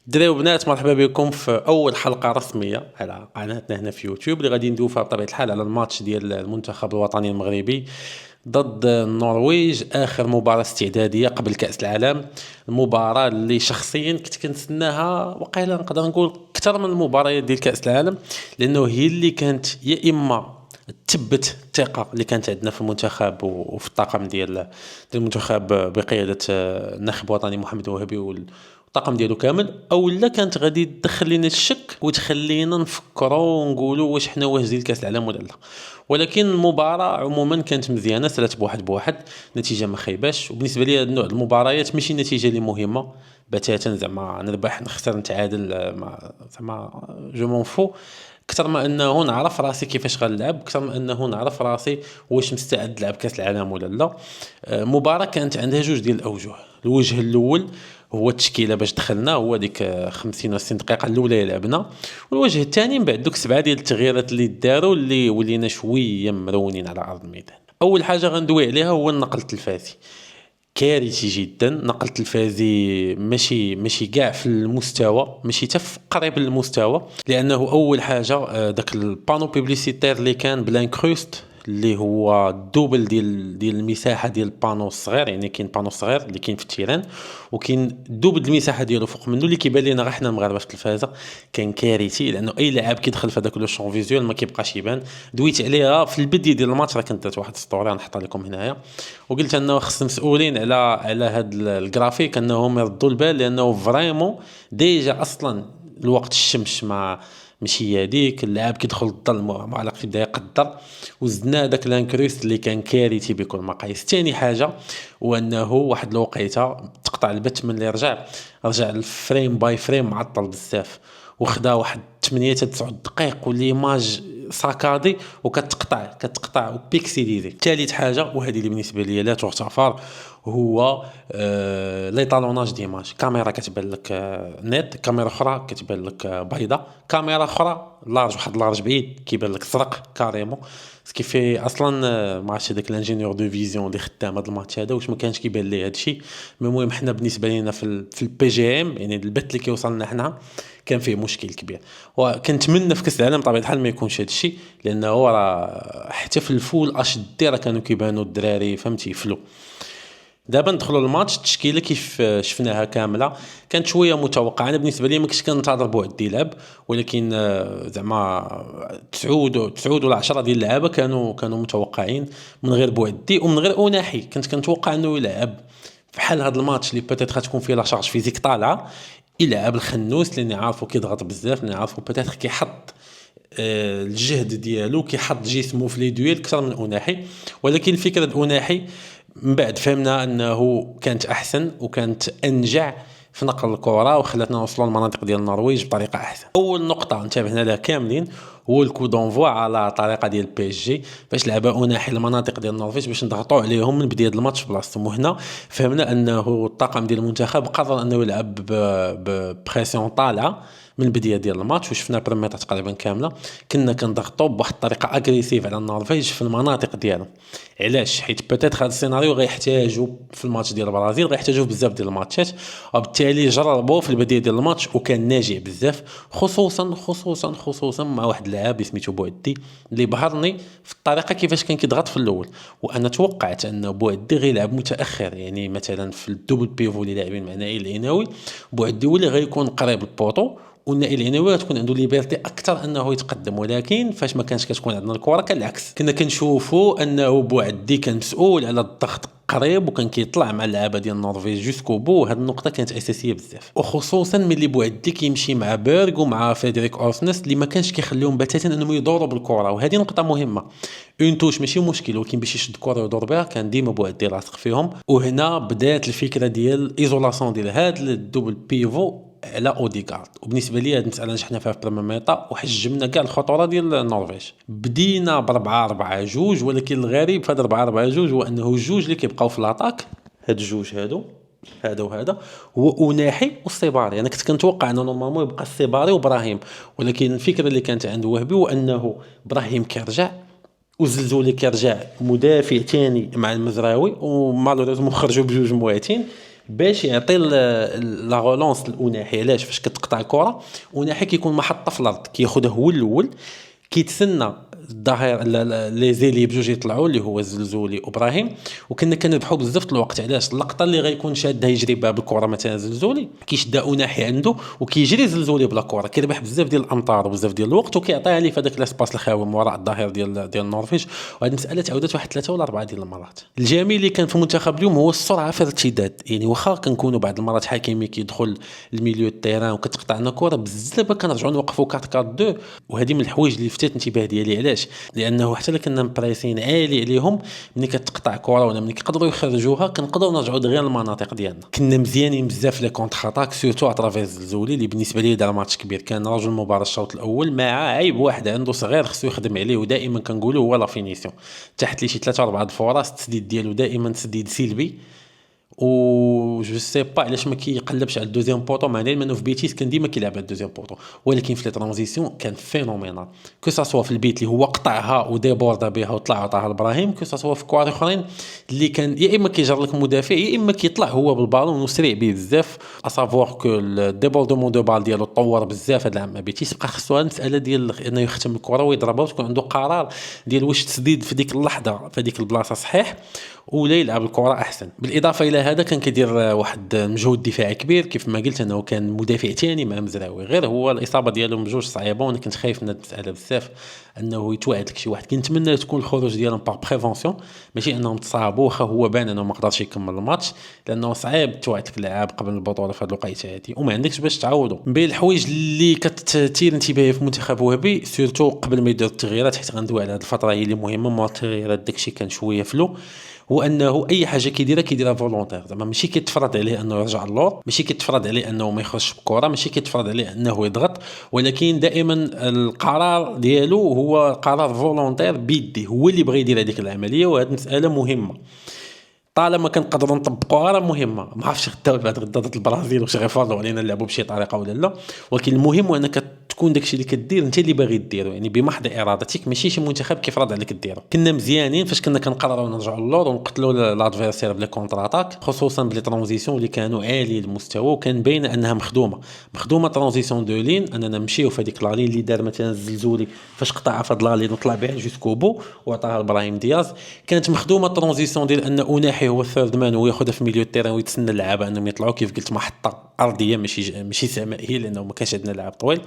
دراري وبنات، مرحبا بكم في اول حلقه رسميه على قناتنا هنا في يوتيوب اللي غادي ندوي فيها بطبيعه الحال على الماتش ديال المنتخب الوطني المغربي ضد النرويج، اخر مباراه استعداديه قبل كاس العالم. المباراه اللي شخصيا كنت كنتسناها، وقيلا نقدر نقول اكثر من المباريات ديال كاس العالم، لانه هي اللي كانت يا اما تثبت الثقه اللي كانت عندنا في المنتخب وفي الطاقم ديال المنتخب بقياده الناخب الوطني محمد الوهبي الطاقم ديالو كامل، او لا كانت غادي تدخل لنا الشك وتخلينا نفكروا ونقولوا واش حنا واجدين لكاس العالم ولا لا. ولكن المباراه عموما كانت مزيانه، سالات بواحد نتيجه ما خيباش. وبالنسبه لي هذا النوع المباريات ماشي النتيجه اللي مهمه بتاتا، زعما نربح نخسر نتعادل، زعما جو مون فو، اكثر ما انه نعرف راسي كيفاش غنلعب، اكثر ما انه نعرف راسي واش مستعد نلعب كاس العالم ولا لا. مباراه كانت عندها جوج ديال الاوجه. الوجه الاول هو التشكيله باش دخلنا، هو ديك 50 و 60 دقيقه الاولى لعبنا. والوجه الثاني من بعد دوك 7 ديال التغييرات اللي داروا، اللي ولينا شويه مرونين على ارض الميدان. اول حاجه غندوي عليها هو النقل التلفازي، كارثي جدا. نقل تلفازي ماشي كاع في المستوى، ماشي حتى قريب للمستوى، لانه اول حاجه داك البانو بيبليسيتير اللي كان بلانكروست، اللي هو الدوبل ديال المساحه ديال البانو الصغير. يعني كاين بانو صغير اللي كاين في التيران، وكاين دوبل المساحه ديالو فوق منه اللي كيبان لنا غير حنا المغاربه في التلفازه. كان كارثي، لانه اي لاعب كيدخل في هذاك لو شون فيزيوال ما كيبقاش يبان. دويت عليها في البدايه ديال الماتش، راه كنت درت واحد ستوري نحطها لكم هنايا، وقلت انه خص المسؤولين على هذا الجرافيك انهم يردوا البال، لانه فريمون ديجا اصلا الوقت الشمس ماشي هذيك، اللاعب كيدخل الظل معلق يبدا يقدر، وزدنا داك لانكريست اللي كان كارثي بكل مقاييس. ثاني حاجه هو انه واحد الوقيته تقطع البث من اللي رجع الفريم باي فريم معطل بزاف، وخدا واحد 8 حتى 9 دقائق وليماج ساكادي وكتقطع وبيكسيليزي. ثالث حاجه وهذه اللي بالنسبه لي لا تغتفر، هو ليطالوناج ديماج. كاميرا كتبان لك نت، كاميرا اخرى كتبان لك بيضاء، كاميرا اخرى لارج، واحد لارج بعيد كيبان لك زرق كاريمون. كيفي اصلا ما عرفتش هذاك الانجينيور دو فيزيون اللي خدام هذا الماتش هذا واش ما كانش كيبان ليه هذا الشيء. المهم حنا بالنسبه لنا في البي جي ام، يعني البث اللي كيوصلنا حنا كان فيه مشكل كبير. وكنتمنى في كاس العالم بطبيعه الحال ما يكونش هذا الشيء، لانه راه حتى في الفول اش دي راه كانوا كيبانوا الدراري فهمتي يفلو. دابا ندخلوا الماتش، التشكيله كيف شفناها كامله كانت شويه متوقعه. انا بالنسبه لي ما كنتش كنتظر بوعد يلعب، ولكن زعما 9 ولا 10 ديال اللعابه كانوا متوقعين من غير بوعدي ومن غير اوناحي. كنت كنتوقع انه يلعب بحال هذا الماتش اللي بيتيت غتكون فيه لا شارج فيزيك طالعه، يلعب الخنوس لاني عارفه كيضغط بزاف، لاني عارفه بيتيت كيحط الجهد ديالو، كيحط جسمه في لي دويل اكثر من اوناحي. ولكن الفكره اوناحي من بعد فهمنا انه كانت احسن وكانت انجع في نقل الكره، وخلاتنا نوصلوا للمناطق ديال النرويج بطريقه احسن. اول نقطه انتبهنا لها كاملين هو الكو دونفوا على طريقه ديال بي اس جي، باش لعبوا اوناحي المناطق ديال النرويج باش نضغطوا عليهم من بدايه الماتش بلاصتهم. وهنا فهمنا انه الطاقم ديال المنتخب قرر انه يلعب ببريسيون طالعه من البدايه ديال الماتش، وشفنا بريميطه تقريبا كامله كنا كنضغطوا بواحد الطريقه اغريسيف على النرويج في المناطق ديالهم. علاش؟ حيت بيتيت هذا السيناريو غيحتاجوا في الماتش ديال البرازيل، غيحتاجوا بزاف ديال الماتشات، وبالتالي جربوا في البدايه ديال الماتش وكان ناجح بزاف، خصوصا مع واحد اللاعب سميتو بوعدي اللي بهرني في الطريقه كيفاش كان كيضغط في الاول. وانا توقعت ان بوعدي غيلعب متاخر، يعني مثلا في الدوبل بيفو اللي لاعبين مع نائل العناوي، بوعدي هو اللي غيكون قريب البوطو، والنائل العناوي غتكون عنده ليبرتي اكثر انه يتقدم. ولكن فاش ما كانش كتكون عندنا الكره كان العكس، كنا كنشوفوا انه بوعدي كان مسؤول على الضغط قريب، وكان كيطلع مع اللعابه ديال النرويج جوسكو بو. هذه النقطه كانت اساسيه بزاف، وخصوصا ملي بوعدي كيمشي مع بيرغ ومع فيدريك اورسنس اللي ما كانش كيخليهم بتاتا انهم يدوروا بالكره. وهذه نقطه مهمه، اون توش ماشي مشكل، ولكن باش يشد الكره ويدور بها كان ديما بوعدي لاصق فيهم. وهنا بدات الفكره ديال ايزولاسيون ديال هذا الدوبل بيفو على اوديغارد. وبالنسبه لي هذه المساله نجحنا فيها في بريميطا وحجمنا كاع الخطوره ديال النرويج. بدينا ب 4-4-2، ولكن الغريب في هذا 4-4-2 هو انه الجوج اللي كيبقاو في لاطاك، هاد الجوج هذا وهذا هو اوناحي والسيباري. انا كنت كنتوقع انه نورمالمون يبقى السيباري وابراهيم، ولكن الفكره اللي كانت عند وهبي هو انه ابراهيم كيرجع، وزلزولي كيرجع مدافع ثاني مع المزراوي، ومالوريزمون خرجوا بجوج مواتين. باش يعطي لا غولونس الأناحي. علاش؟ فاش كتقطع الكره أناحي كيكون محطه في الارض، كياخذها هو الاول، كيتسنى الظهير لي زيلي بجوج يطلعوا اللي هو الزلزولي وابراهيم، وكنا كنربحوا بزاف الوقت. علاش؟ اللقطه اللي غيكون شادها يجري بها بالكره مثلا زلزولي كيشدها اناحي عنده وكيجري زلزولي بلا كره، كيربح بزاف ديال الامتار وبزاف ديال الوقت وكيعطيها ليه في هذاك لاسباس الخاوي من وراء الظهير ديال النرويج. وهذه المساله تعاودت واحد 3 ولا 4 ديال المرات. الجميل اللي كان في المنتخب اليوم هو السرعه في الارتداد، يعني واخا كنكونوا بعض المرات حكيمي كيدخل الميليو التيران وكتقطع لنا كره بزاف كنرجعوا نوقفوا 4 4 2، وهذه من الحوايج اللي لفتت الانتباه ديالي. علاش؟ لانه حتى الا كنا مبريسين عالي عليهم، ملي كتقطع كره ولا ملي كيقدروا يخرجوها كنقدروا نرجعوا دغيا للمناطق ديالنا. كنا مزيانين بزاف لي كونتر اتاك سورتو اترافير الزولي اللي بالنسبه لي دار ماتش كبير، كان رجل المباراه الشوط الاول، مع عيب واحد عنده صغير خصو يخدم عليه ودائما كنقولوا هو لا فينيسيون. تحت لي شي 3 4 فرص التسديد ديالو دائما تسديد سلبي، و جو سي با علاش ما كيقلبش على الدوزيام بوطو، مع انه في بيتيس كان ديما كيلعب على الدوزيام بوطو، ولكن في لي ترانزيسيون كان فينومينال. كو سوا في البيت اللي هو قطعها وديبوردا بها وطلع عطاها لابراهيم، كو سوا في كوار اخرين اللي كان يا اما كيجر لك مدافع يا اما كيطلع هو بالبالون وسريع به بزاف. اسافوار كو الديبوردمون دو بال ديالو طور بزاف هذا العام. بيتيس بقى خصو المساله ديال انه يختم الكره ويضربها وتكون عنده قرار ديال واش تسديد في ديك اللحظه في ديك البلاصه صحيح ولا يلعب الكره احسن. بالاضافه الى هذا كان كيدير واحد مجهود دفاعي كبير، كيف ما قلت انه كان مدافع ثاني مع مزراوي، غير هو الاصابه ديالو بجوج صعيبه وانا كنت خايف من هذه المساله بزاف انه يتوعد لك شي واحد. كنتمنى تكون الخروج ديالهم باغ بريفونسيون، ماشي انهم تصابوا، واخا هو بان انه ما قدرش يكمل الماتش، لانه صعيب توعد لك لاعب قبل البطوله في هذه الوقيته هذه وما عندكش باش تعوضوا. من بين الحوايج اللي كتثير انتباهي في المنتخب وهبي سورتو قبل ما يدير التغييرات، حيت غندوي على هذه الفتره هي اللي مهمه، ما التغييرات داكشي كان شويه فلو، هو انه اي حاجه كيديرها فولونتير، زعما ماشي كيتفرض عليه انه يرجع اللور، ماشي كيتفرض عليه انه ما يخرجش بكره، ماشي كيتفرض عليه انه يضغط، ولكن دائما القرار ديالو هو قرار فولونتير بيديه، هو اللي بغى يدير هذيك العمليه. وهذه مساله مهمه طالما كنقدروا نطبقوها راه مهمه. ما عرفتش غدا بعد غدا ضد البرازيل واش غيفرضوا علينا نلعبوا بشي طريقه ولا لا، ولكن المهم هو انك تكون داكشي اللي كدير انت اللي باغي ديرو، يعني بمحض ارادتك، ماشي شي منتخب كيفرض عليك ديرو. كنا مزيانين فاش كنا كنقرروا نرجعوا للور ونقتلوا لادفيرسير بلي كونتر اتاك، خصوصا بلي ترانزيسيون اللي كانوا عالي المستوى وكان باين انها مخدومه ترانزيسيون دو لين، اننا نمشيو في هذيك لالين اللي دار مثلا الزلزولي فاش قطعها في هاد لالين وطلع بها جوسكو بو وعطاها لابراهيم دياز. كانت مخدومه ترانزيسيون ديال ان اناحي هو الثيرد مان وياخذها في ميليو التيران ويتسنى اللعابه انهم يطلعوا، كيف قلت محطه ارضيه ماشي سمائيه لانه ما كانش عندنا لاعب طويل.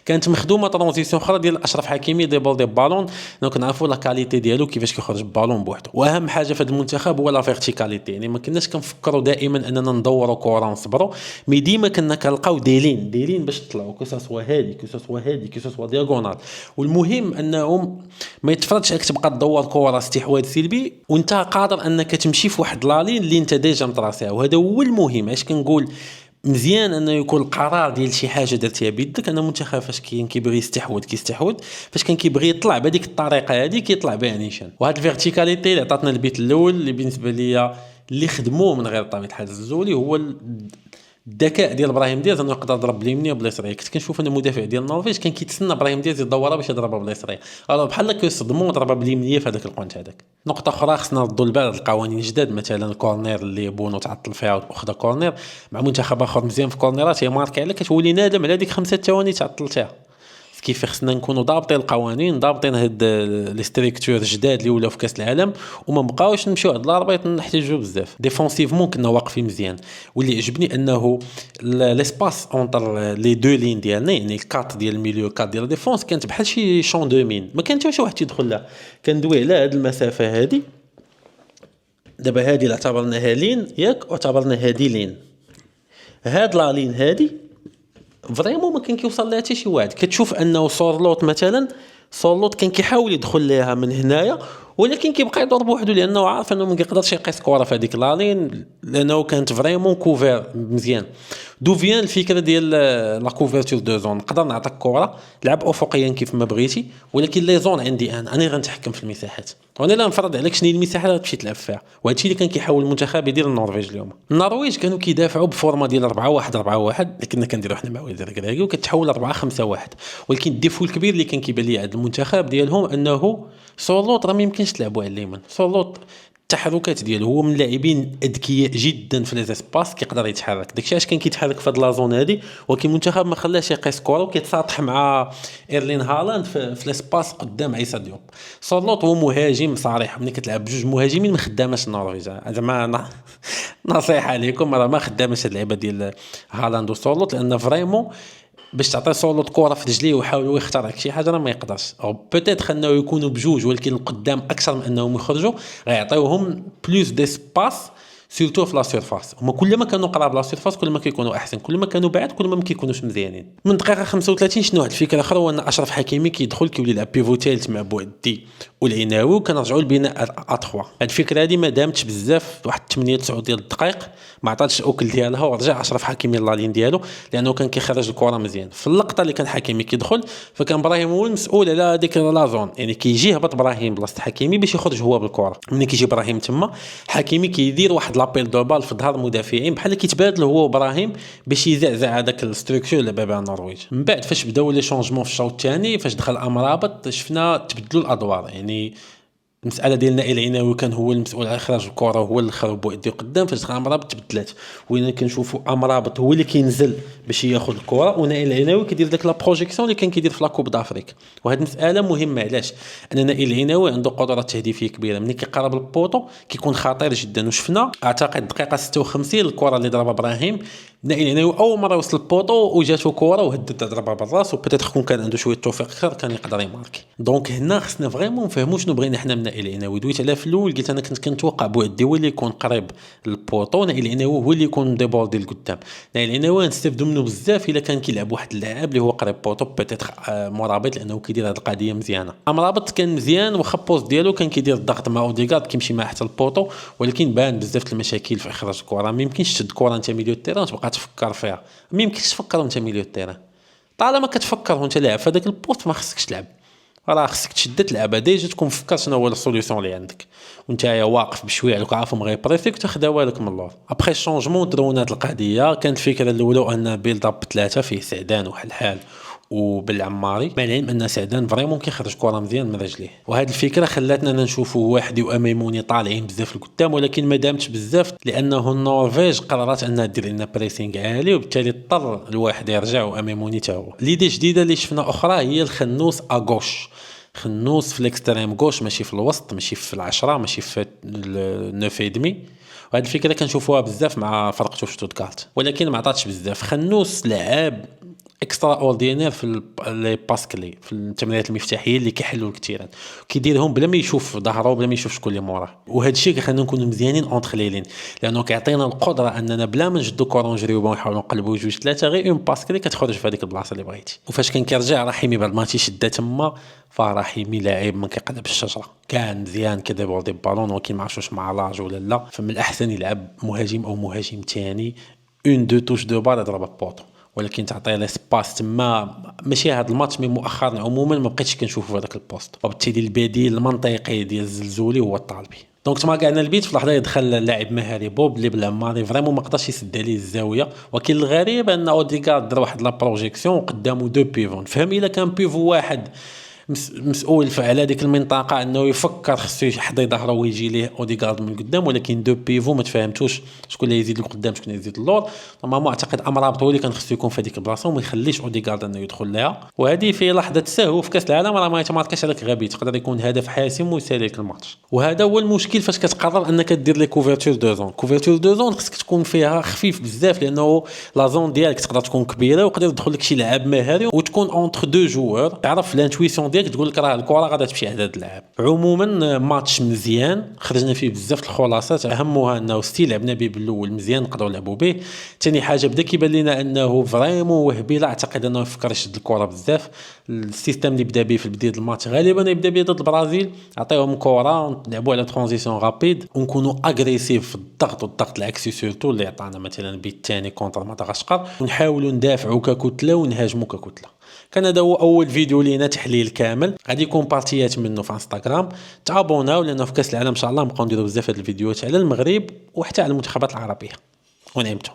كانت مخدومه ترانزيسيون اخرى ديال اشرف حكيمي ديبول دي بالون، كنعرفوا لا كاليتي ديالو كيفاش كيخرج بالون بوحدو. واهم حاجه في هذا المنتخب هو لا فيرتيكاليتي، يعني ما كناش كنفكروا دائما اننا ندوروا كره ونصبروا، مي ديما كنا كنلقاو ديلين باش تطلعوا، كوساسوا هادي كوساسوا دياغونال. والمهم انهم ما يتفرضش عليك تبقى تدور كره استحواذ سلبي وانت قادر انك تمشي في واحد لالين اللي انت ديجا متراسيها، وهذا هو المهم. علاش كنقول مزيان انه يكون القرار ديال شي حاجه درتيها بيدك. انا منتخب فاش كيبغي كيستحوذ، فاش كان كيبغي يطلع بهذيك الطريقه هذه كيطلع بها نيشان. وهاد الفيرتيكاليتي اللي عطاتنا البيت الاول اللي بالنسبه ليا اللي خدموه من غير طبيعه الحال الزولي هو الذكاء ديال ابراهيم دياز انه يقدر يضرب باليمنيه وبلا يسريه. كنت كنشوف ان المدافع ديال النرويج كان كيتسنى ابراهيم دياز يدورها باش يضربها بلا يسريه، الو بحال هكا يصدموا وضربها باليمنيه في هذاك البوينت هذاك. نقطه اخرى خصنا نردوا البال القوانين جداد، مثلا الكورنير اللي بونو تعطل فيها واخذ كورنير مع منتخب اخر مزيان في كورنيرات هي ماركي عليك، كتولي نادم على ديك 5 ثواني تعطلتها. كيف خصنا نكونوا ضابطين القوانين، ضابطين هاد لي ستريكتور الجداد اللي ولاو في كاس العالم، وما بقاوش نمشيو عند الاربيط نحتاجوا بزاف. ديفونسيفمون كنا واقفين مزيان، واللي عجبني انه ليسباس اونتر لي دو لين ديالنا، يعني الكات ديال الميليو كات ديال ديفونس كانت بحال شي شون دو مين، ما كان حتى شي واحد يدخل لها. كندوي على هاد المسافه هادي دابا، هادي اللي اعتبرناها لين ياك واعتبرنا هادي لين، هاد لا لين هادي فريمون ما كان كيوصل لها حتى شي واحد. كتشوف انه سورلوت مثلا، سورلوت كان كيحاول يدخل ليها من هنايا ولكن كيبقى يدور بوحدو لانه عارف انه ما كيقدرش يقيس كره في هذيك لالين لانه كانت فريمون كوفير مزيان. دو فيان الفكره ديال لا كوفرتور دو زون، نقدر نعطيك كره لعب افقيا كيف ما بغيتي، ولكن لي زون عندي انا غنتحكم في المساحات، وانا لا نفرض عليك شنو هي المساحه اللي تمشي تلعب فيها. وهذا الشيء اللي كان كيحاول المنتخب يدير النرويج اليوم. النرويج كانوا كيدافعوا بفورما ديال 4-1 4-1 اللي كنا كنديروا حنا مع ولاد الكراكي، وكتحول 4-5-1. ولكن الديفو الكبير اللي كان كيبان لي عند المنتخب ديالهم انه سولوت راه ما يمكنش تلعبوا على اليمين. سولوت التحركات ديالو، هو من اللاعبين اذكياء جدا في لي زيسباس، كيقدر يتحرك. داكشي علاش كان كيتحرك في هاد لا زون هادي، ولكن المنتخب ما خلاش يقيس كره وكيتساطح مع ايرلين هالاند في ليسباس قدام عيسى ديوب. سورلوت هو مهاجم صريح، ملي كتلعب بجوج مهاجمين ما خداماش النرويج زعما نصيحه لكم، راه ما خداماش هاد اللعبه ديال هالاند وسورلوت، لان فريمون باش تعطي سولوت كره في رجليه ويحاولوا يخترق شي حاجه راه ما يقدرش. او بوتيت خلناو يكونوا بجوج ولكن القدام اكثر من انهم يخرجوا، غيعطيوهم بلوس ديسباس سيرتو في لا سيرفاس. هما كل ما كانوا قراب لا سيرفاس كل ما كيكونوا احسن، كل ما كانوا بعاد كل ما كيكونوش مزيانين. من دقيقه 35 شنو واحد الفكره اخرى، هو ان اشرف حكيمي كيدخل كيولي يلعب بيفو ثالث مع بوعدي والعناوي، وكنرجعوا لبناء ا3. هاد الفكره هذه ما دامتش بزاف، واحد 8 9 ديال الدقائق ما عطاتش الاكل ديالها، ورجع اشرف حكيمي لالين ديالو لانه كان كيخرج الكره مزيان. في اللقطه اللي كان حكيمي كيدخل فكان ابراهيم هو المسؤول على ديك لا زون، يعني كيجي هبط ابراهيم بلاصه حكيمي باش يخرج هو بالكره. ملي كيجي ابراهيم تما حكيمي كيدير واحد لابيل دو بال في ظهر المدافعين، بحال كيتبادلوا هو وابراهيم باش يزعزع هذاك الستركتور اللي بابا النرويج. من بعد فاش بداو لي شونجمون في الشوط الثاني، فاش دخل امرابط شفنا تبدلوا الادوار. يعني المساله ديال نائل العناوي كان هو المسؤول على اخراج الكره، هو اللي خرب بوعدي قدام. فاش دخل امرابط تبدلات، وين كنشوفوا امرابط هو اللي كينزل باش ياخذ الكره، ونائل العناوي كيدير داك لا بروجيكسيون اللي كان كيدير في لاكوب دافريك. وهذه المساله مهمه، علاش؟ ان نائل العناوي عنده قدرات تهديفيه كبيره، ملي كيقرب البوطو كيكون خطير جدا. وشفنا اعتقد دقيقه 56 الكره اللي ضربها ابراهيم، نائل العناوي اول مره وصل البوطو وجاتو كره وهدد ضربها بالراس، وبيتيت كون كان عنده شويه توفيق اكثر كان يقدر يماركي. دونك هنا خصنا فريمون نفهموا شنو بغينا حنا من نائل العناوي. دويت عليها في الاول، قلت انا كنت كنتوقع بوعدي هو اللي يكون قريب للبوطو، نائل العناوي هو اللي يكون ديبول ديال القدام. نائل العناوي نستافدوا منه بزاف الا كان كيلعب واحد اللاعب اللي هو قريب بوطو، بيتيت مرابط، لانه كيدير هذه القضيه مزيانه. امرابط كان مزيان، واخا بوست ديالو كان كيدير الضغط مع اوديغارد كيمشي مع حتى البوطو، ولكن بان بزاف المشاكل في اخراج الكره. ما يمكنش تشد كره انت ميليو تيران تبقى تفكر فيها، ما يمكنش تفكر وانت ميليو تيران. طالما كتفكر وانت لاعب في هذاك البوست ما خصكش تلعب، راه خصك تشد تلعب ديجا تكون فكر شنو هو السوليوشن اللي عندك، وانت واقف بشويه عليك عارفهم غيبريسيك وتاخذها والك من اللور. ابخي الشونجمون درونا هذه القضيه. كانت الفكره الاولى ان بيلد اب 3 فيه سعدان وحلحال وبالعماري، مع العلم ان سعدان فريمون كيخرج كره مزيان من رجليه. وهذه الفكره خلاتنا نشوفوا وحدي واميموني طالعين بزاف لقدام، ولكن ما دامتش بزاف لانه النرويج قررت انها دير لنا بريسينغ عالي، وبالتالي اضطر الواحد يرجع واميموني تا هو. ليدي جديده اللي شفنا اخرى هي الخنوس اغوش، خنوس في الاكستريم غوش، ماشي في الوسط، ماشي في العشرة، ماشي في النوف ايدمي. وهذه الفكره كنشوفوها بزاف مع فرقته في شتوتغارت، ولكن ما عطاتش بزاف. خنوس لعاب اكسترا اوردينير في لي باسكلي، في التمريرات المفتاحيه اللي كيحلوا الكثيران، كيديرهم بلا ما يشوف ظهره بلا ما يشوف شكون اللي موراه. وهذا الشيء كيخلينا نكونوا مزيانين اونتر ليلين، لانه كيعطينا القدره اننا بلا ما نجدوا كره ونجريو ونحاولوا نقلبوا جوج ثلاثه، غير اون باسكلي كتخرج في هذيك البلاصه اللي بغيتي. وفاش كان كيرجع رحيمي بعد ما تيشد تما، فرحيمي لاعب ما كيقلب الشجره، كان مزيان كيديبور دي بالون، ولكن ما عرفتش مع لاج ولا لا. فمن الاحسن يلعب مهاجم او مهاجم ثاني، اون دو توش دو بال يضرب بوطو، ولكن تعطي لي سباس تما. ماشي هذا الماتش، مي مؤخرا عموما ما بقيتش كنشوفو في هذاك البوست، وبالتالي البديل المنطقي ديال الزلزولي هو الطالبي. دونك تما قعدنا البيت في اللحظه يدخل اللاعب مهاري بوب اللي بالعماري فريمون ما قدرش يسد عليه الزاويه. ولكن الغريب ان اوديغارد دار واحد لا بروجيكسيون قدامه دو بيفون. فهم الا كان بيفو واحد مسؤول على هذيك المنطقه انه يفكر خصو يحضي ظهره ويجي ليه اوديغارد من قدام، ولكن دو بيفو ما تفهمتوش شكون اللي يزيد لقدام شكون اللي يزيد للور. ما اعتقد امرابط هو اللي كان خصو يكون في هذيك البلاصه وما يخليش اوديغارد انه يدخل لها. وهذه في لحظه سهو في كاس العالم راه ما يتماركاش عليك غبي، تقدر يكون هدف حاسم ويسالي لك الماتش. وهذا هو المشكل فاش كتقرر انك دير لي كوفرتور دو زون. كوفرتور دو زون خصك تكون فيها خفيف بزاف، لانه لا زون ديالك تقدر تكون كبيره ويقدر يدخل لك شي لاعب مهاري وتكون اونتر دو جوور، تعرف لانتويسيون ديالك تقول لك راه الكره غادا تمشي على هذا اللاعب. عموما ماتش مزيان خرجنا فيه بزاف الخلاصات، اهمها انه ستيل لعبنا به بالاول مزيان نقدروا نلعبوا به. ثاني حاجه بدا كيبان لنا انه فريمون وهبي، لا اعتقد انه يفكر يشد الكره بزاف. السيستم اللي بدا به في بدايه الماتش غالبا يبدا به ضد البرازيل، عطيهم كره نلعبوا على ترانزيسيون رابيد ونكونوا اغريسيف في الضغط، والضغط العكسي سورتو اللي عطانا مثلا بالثاني كونتر مدغشقر، ونحاولوا ندافعوا ككتله ونهاجموا ككتله. كان هذا هو اول فيديو لينا تحليل كامل، غادي يكون بارتيات منه في انستغرام. تابوناو لانه في كاس العالم ان شاء الله نبقاو نديروا بزاف هاد الفيديوهات على المغرب وحتى على المنتخبات العربيه. ونعمتوا.